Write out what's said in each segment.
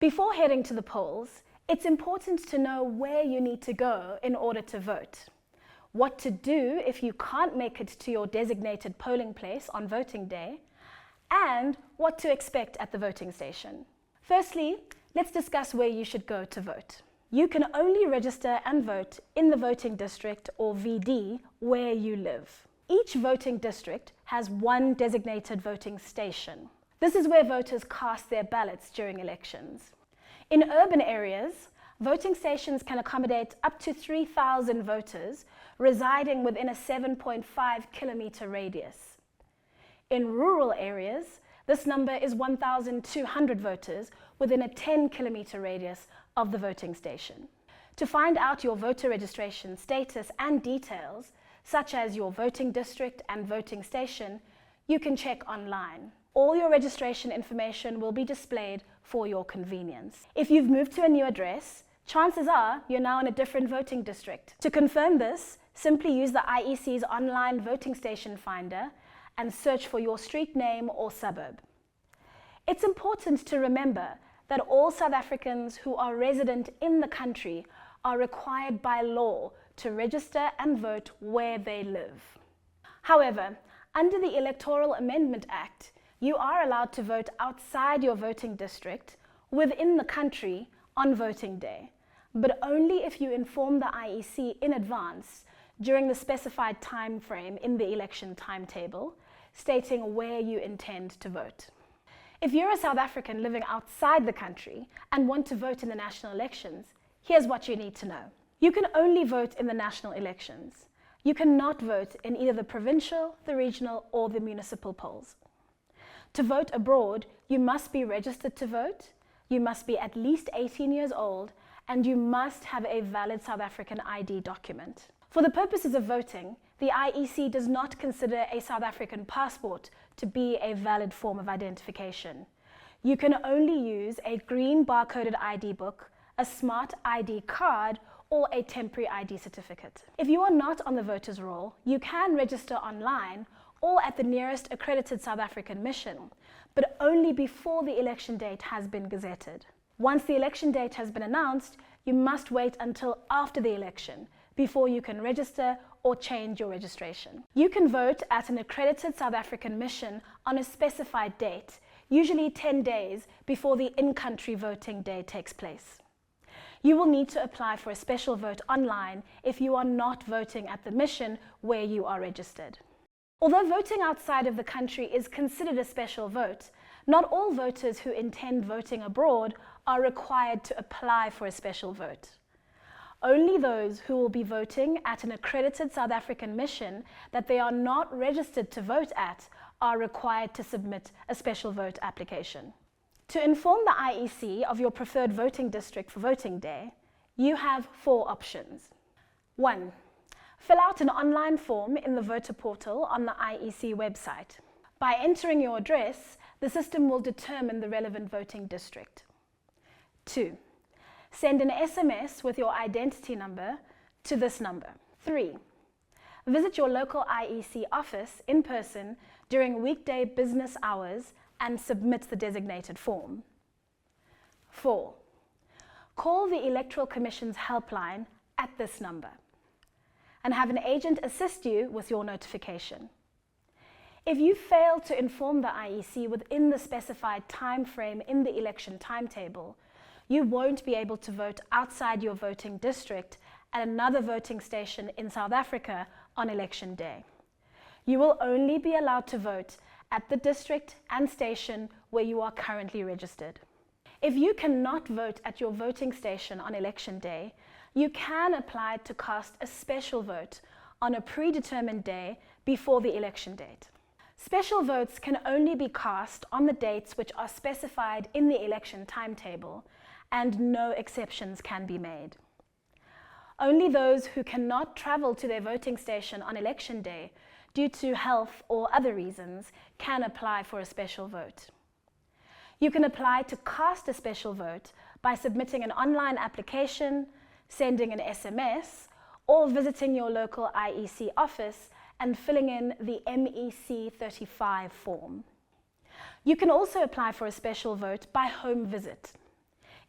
Before heading to the polls, it's important to know where you need to go in order to vote, what to do if you can't make it to your designated polling place on voting day, and what to expect at the voting station. Firstly, let's discuss where you should go to vote. You can only register and vote in the voting district, or VD, where you live. Each voting district has one designated voting station. This is where voters cast their ballots during elections. In urban areas, voting stations can accommodate up to 3,000 voters residing within a 7.5 kilometer radius. In rural areas, this number is 1,200 voters within a 10-kilometer radius of the voting station. To find out your voter registration status and details, such as your voting district and voting station, you can check online. All your registration information will be displayed for your convenience. If you've moved to a new address, chances are you're now in a different voting district. To confirm this, simply use the IEC's online voting station finder and search for your street name or suburb. It's important to remember that all South Africans who are resident in the country are required by law to register and vote where they live. However, under the Electoral Amendment Act, you are allowed to vote outside your voting district within the country on voting day, but only if you inform the IEC in advance during the specified time frame in the election timetable, stating where you intend to vote. If you're a South African living outside the country and want to vote in the national elections, here's what you need to know. You can only vote in the national elections. You cannot vote in either the provincial, the regional, or the municipal polls. To vote abroad, you must be registered to vote, you must be at least 18 years old, and you must have a valid South African ID document. For the purposes of voting, the IEC does not consider a South African passport to be a valid form of identification. You can only use a green barcoded ID book, a smart ID card, or a temporary ID certificate. If you are not on the voters' roll, you can register online or at the nearest accredited South African mission, but only before the election date has been gazetted. Once the election date has been announced, you must wait until after the election before you can register or change your registration. You can vote at an accredited South African mission on a specified date, usually 10 days before the in-country voting day takes place. You will need to apply for a special vote online if you are not voting at the mission where you are registered. Although voting outside of the country is considered a special vote, not all voters who intend voting abroad are required to apply for a special vote. Only those who will be voting at an accredited South African mission that they are not registered to vote at are required to submit a special vote application. To inform the IEC of your preferred voting district for voting day, you have 4 options. 1. Fill out an online form in the voter portal on the IEC website. By entering your address, the system will determine the relevant voting district. 2. Send an SMS with your identity number to this number. 3. Visit your local IEC office in person during weekday business hours and submit the designated form. 4. Call the Electoral Commission's helpline at this number and have an agent assist you with your notification. If you fail to inform the IEC within the specified time frame in the election timetable, you won't be able to vote outside your voting district at another voting station in South Africa on election day. You will only be allowed to vote at the district and station where you are currently registered. If you cannot vote at your voting station on election day, you can apply to cast a special vote on a predetermined day before the election date. Special votes can only be cast on the dates which are specified in the election timetable, and no exceptions can be made. Only those who cannot travel to their voting station on election day due to health or other reasons can apply for a special vote. You can apply to cast a special vote by submitting an online application, sending an SMS, or visiting your local IEC office and filling in the MEC 35 form. You can also apply for a special vote by home visit.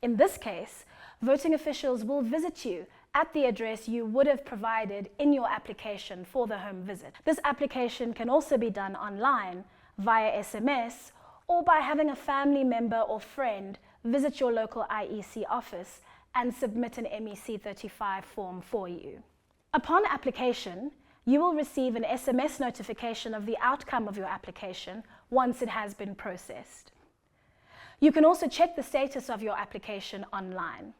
In this case, voting officials will visit you at the address you would have provided in your application for the home visit. This application can also be done online, via SMS, or by having a family member or friend visit your local IEC office and submit an MEC 35 form for you. Upon application, you will receive an SMS notification of the outcome of your application once it has been processed. You can also check the status of your application online.